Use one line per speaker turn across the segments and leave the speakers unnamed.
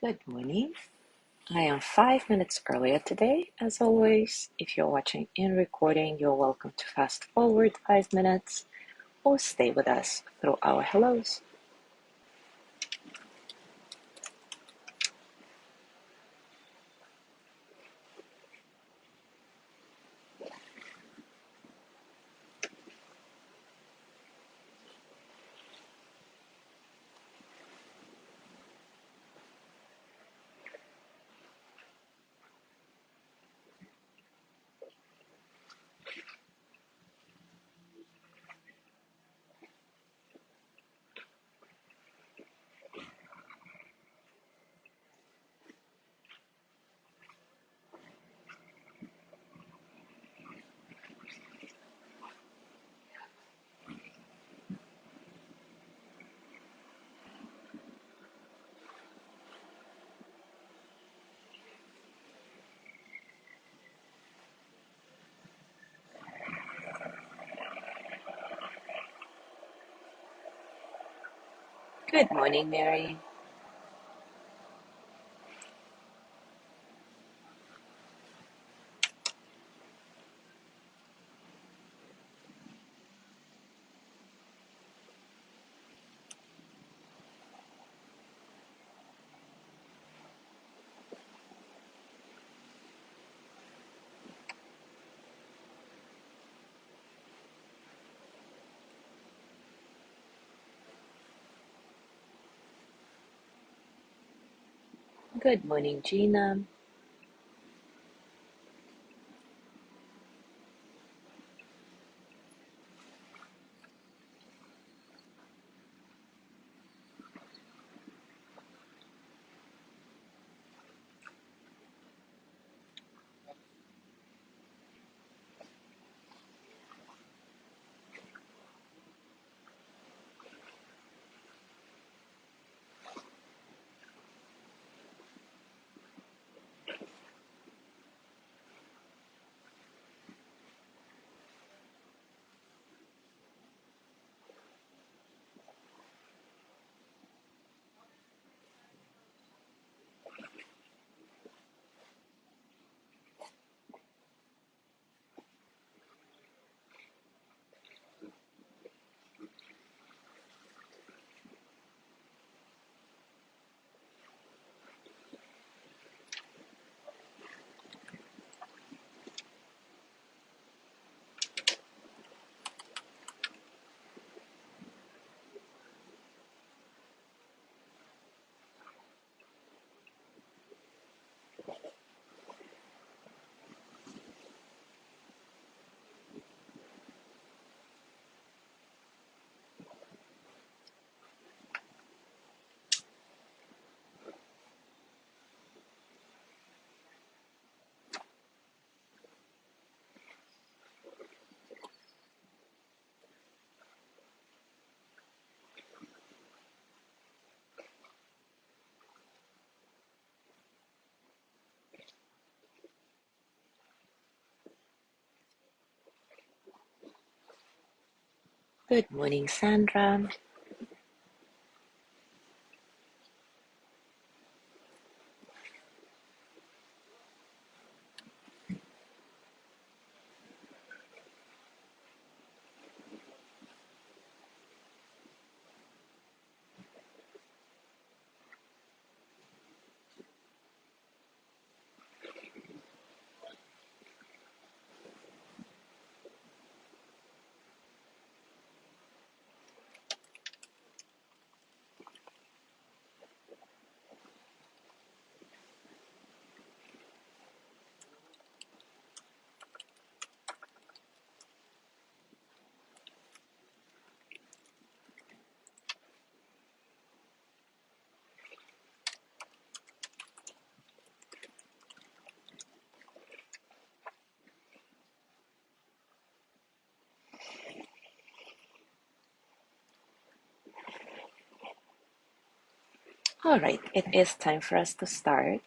Good morning. I am 5 minutes earlier today. As always, if you're watching in recording, you're welcome to fast forward 5 minutes or stay with us through our hellos. Good morning, Mary. Good morning, Gina. Good morning, Sandra. All right, it is time for us to start.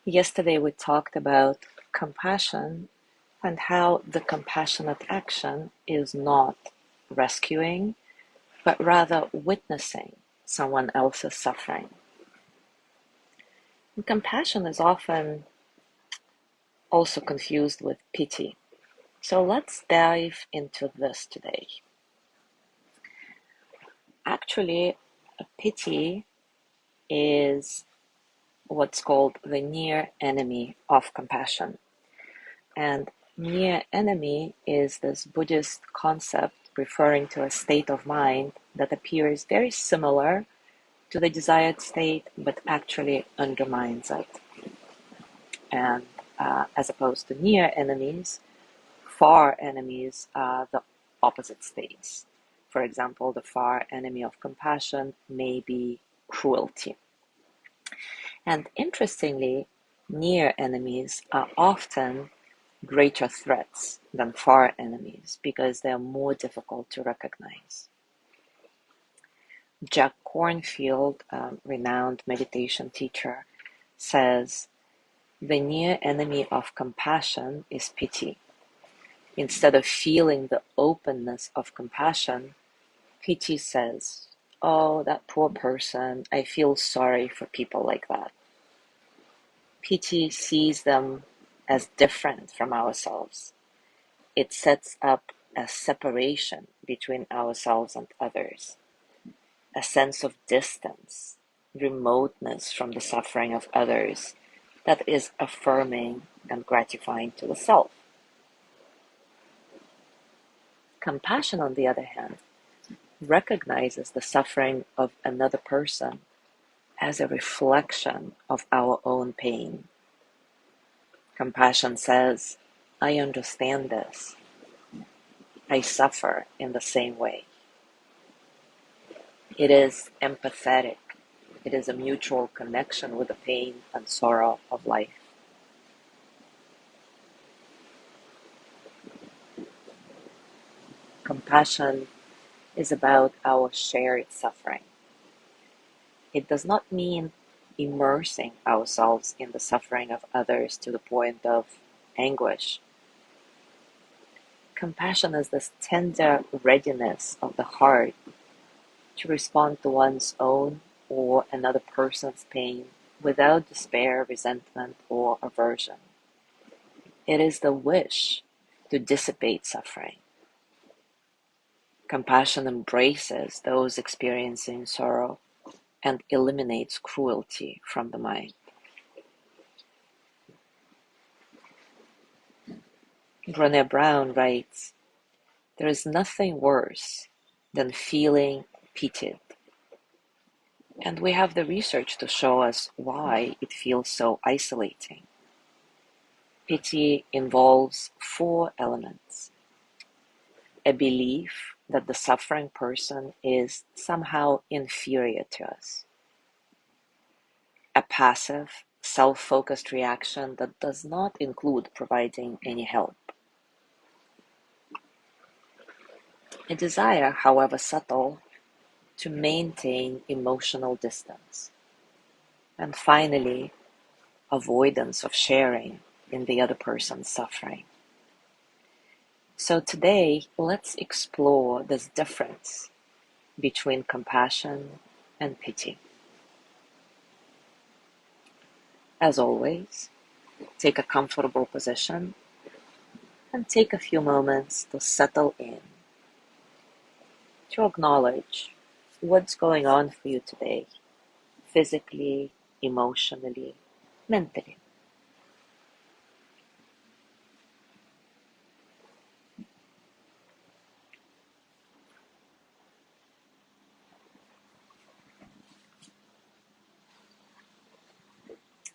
Yesterday, we talked about compassion and how the compassionate action is not rescuing, but rather witnessing someone else's suffering. And compassion is often also confused with pity. So let's dive into this today. Actually, pity is what's called the near enemy of compassion. And near enemy is this Buddhist concept referring to a state of mind that appears very similar to the desired state, but actually undermines it. And as opposed to near enemies, far enemies are the opposite states. For example, the far enemy of compassion may be cruelty. And interestingly, near enemies are often greater threats than far enemies because they are more difficult to recognize. Jack Kornfield, a renowned meditation teacher, says the near enemy of compassion is pity. Instead of feeling the openness of compassion, pity says, "Oh, that poor person, I feel sorry for people like that." Pity sees them as different from ourselves. It sets up a separation between ourselves and others, a sense of distance, remoteness from the suffering of others that is affirming and gratifying to the self. Compassion, on the other hand, recognizes the suffering of another person as a reflection of our own pain. Compassion says, I understand this. I suffer in the same way. It is empathetic. It is a mutual connection with the pain and sorrow of life. Compassion is about our shared suffering. It does not mean immersing ourselves in the suffering of others to the point of anguish. Compassion is this tender readiness of the heart to respond to one's own or another person's pain without despair, resentment, or aversion. It is the wish to dissipate suffering. Compassion embraces those experiencing sorrow and eliminates cruelty from the mind. Brené Brown writes, there is nothing worse than feeling pitied. And we have the research to show us why it feels so isolating. Pity involves 4 elements: a belief that the suffering person is somehow inferior to us, a passive, self-focused reaction that does not include providing any help, a desire, however subtle, to maintain emotional distance, and finally, avoidance of sharing in the other person's suffering. So today, let's explore this difference between compassion and pity. As always, take a comfortable position and take a few moments to settle in, to acknowledge what's going on for you today, physically, emotionally, mentally.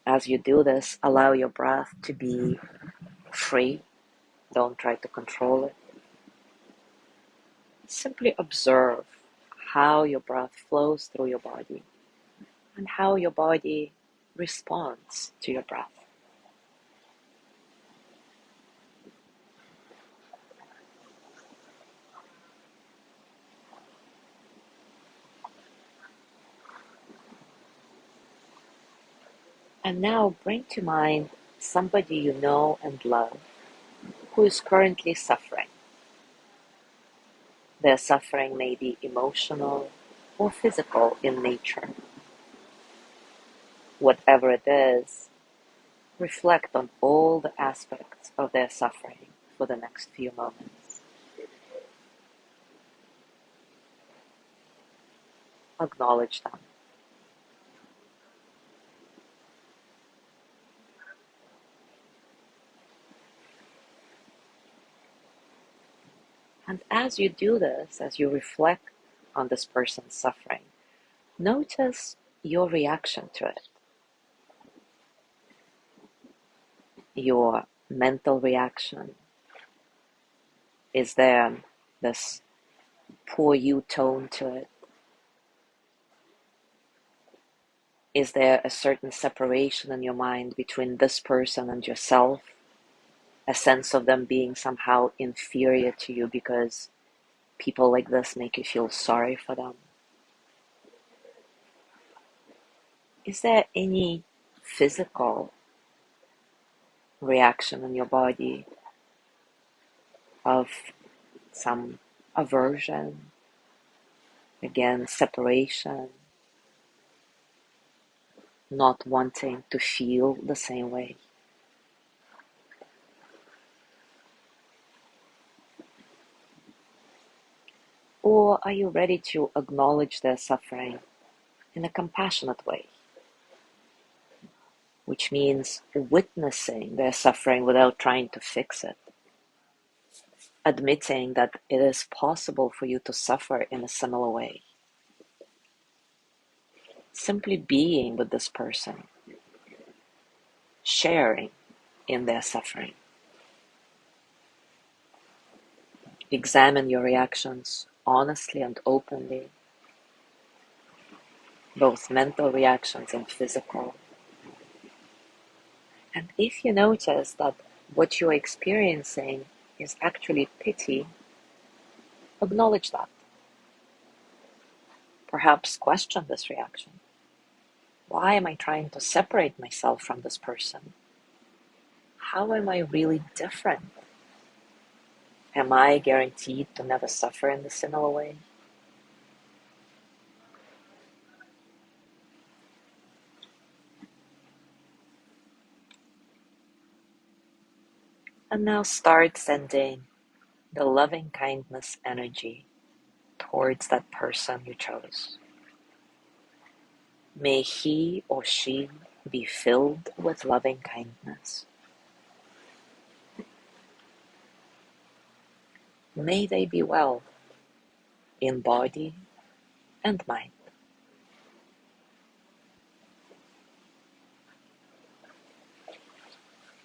As you do this, allow your breath to be free. Don't try to control it. Simply observe how your breath flows through your body and how your body responds to your breath. And now bring to mind somebody you know and love who is currently suffering. Their suffering may be emotional or physical in nature. whatever it is, reflect on all the aspects of their suffering for the next few moments. Acknowledge them. And as you do this, as you reflect on this person's suffering, notice your reaction to it. Your mental reaction. Is there this poor you tone to it? Is there a certain separation in your mind between this person and yourself? A sense of them being somehow inferior to you because people like this make you feel sorry for them? Is there any physical reaction in your body of some aversion, again, separation, not wanting to feel the same way? Or are you ready to acknowledge their suffering in a compassionate way, which means witnessing their suffering without trying to fix it, admitting that it is possible for you to suffer in a similar way, simply being with this person, sharing in their suffering? Examine your reactions honestly and openly, both mental reactions and physical. And if you notice that what you're experiencing is actually pity, acknowledge that. Perhaps question this reaction. Why am I trying to separate myself from this person? How am I really different? Am I guaranteed to never suffer in the similar way? And now start sending the loving kindness energy towards that person you chose. May he or she be filled with loving kindness. May they be well in body and mind.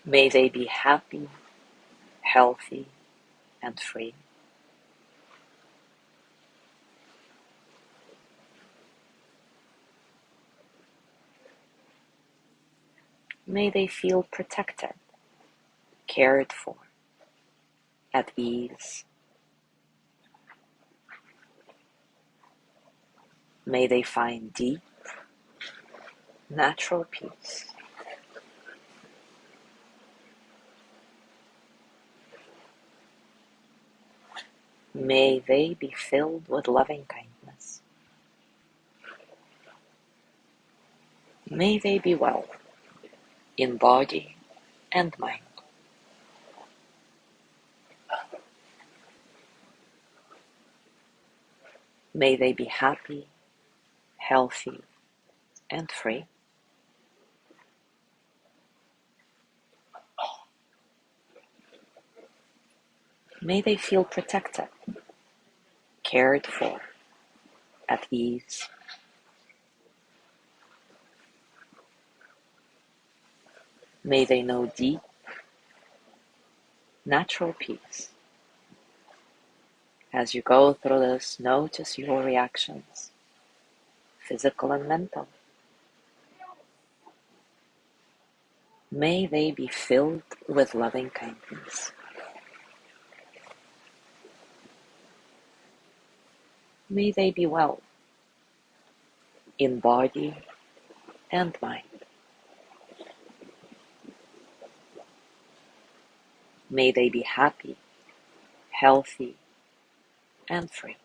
May they be happy, healthy, and free. May they feel protected, cared for, at ease. May they find deep, natural peace. May they be filled with loving kindness. May they be well in body and mind. May they be happy, healthy, and free. May they feel protected, cared for, at ease. May they know deep, natural peace. As you go through this, notice your reactions, physical and mental. May they be filled with loving kindness. May they be well in body and mind. May they be happy, healthy, and free.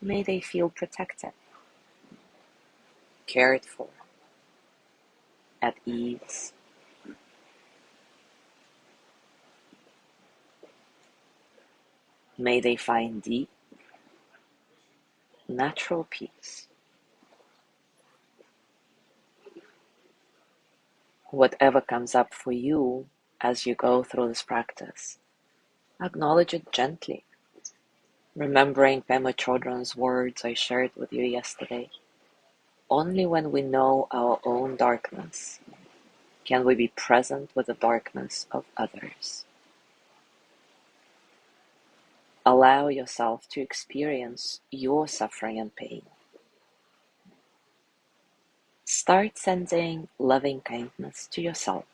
May they feel protected, cared for, at ease. May they find deep, natural peace. Whatever comes up for you as you go through this practice, acknowledge it gently, remembering Pema Chodron's words I shared with you yesterday. Only when we know our own darkness can we be present with the darkness of others. Allow yourself to experience your suffering and pain. Start sending loving kindness to yourself.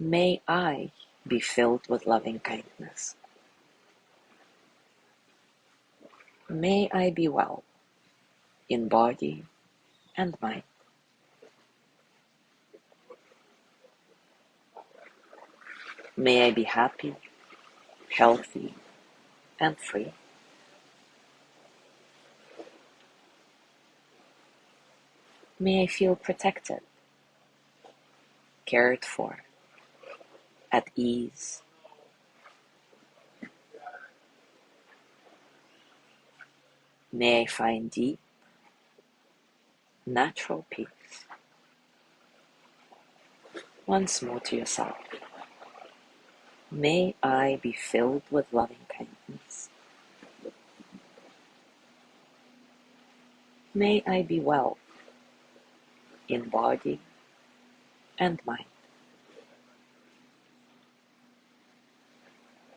May I be filled with loving kindness. May I be well in body and mind. May I be happy, healthy, and free. May I feel protected, cared for, at ease. May I find deep, natural peace. Once more to yourself. May I be filled with loving kindness. May I be well in body and mind.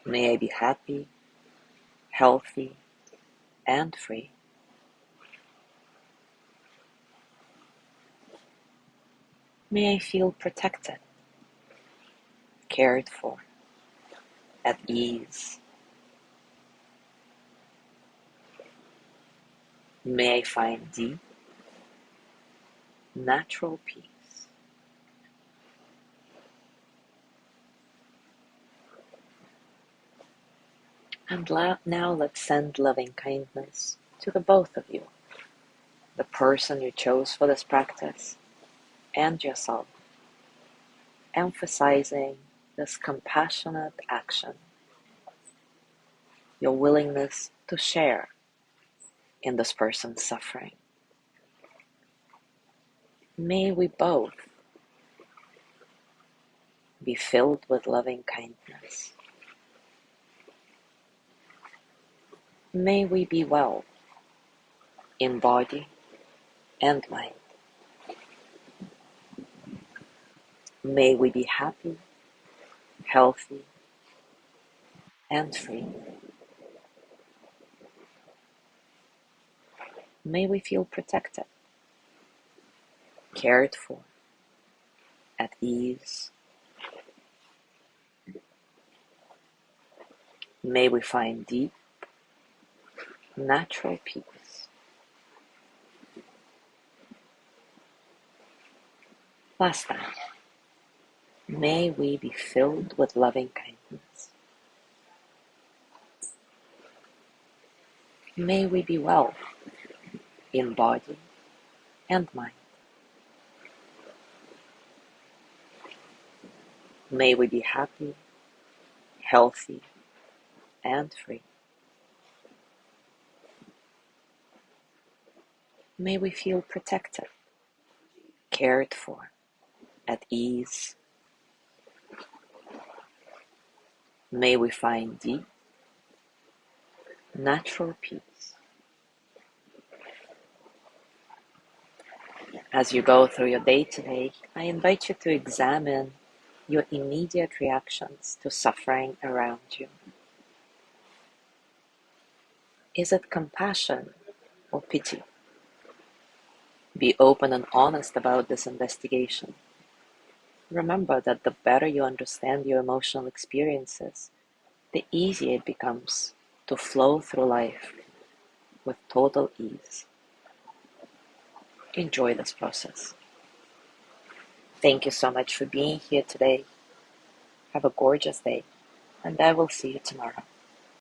May I be happy, healthy, and free. May I feel protected, cared for, at ease. May I find deep, natural peace. And now let's send loving kindness to the both of you, the person you chose for this practice and yourself, emphasizing this compassionate action, your willingness to share in this person's suffering. May we both be filled with loving kindness. May we be well in body and mind. May we be happy, healthy, and free. May we feel protected, cared for, at ease. May we find deep, natural peace. Last time, may we be filled with loving kindness. May we be well in body and mind. May we be happy, healthy, and free. May we feel protected, cared for, at ease. May we find deep, natural peace. As you go through your day today, I invite you to examine your immediate reactions to suffering around you. Is it compassion or pity? Be open and honest about this investigation. Remember that the better you understand your emotional experiences, the easier it becomes to flow through life with total ease. Enjoy this process. Thank you so much for being here today. Have a gorgeous day, and I will see you tomorrow.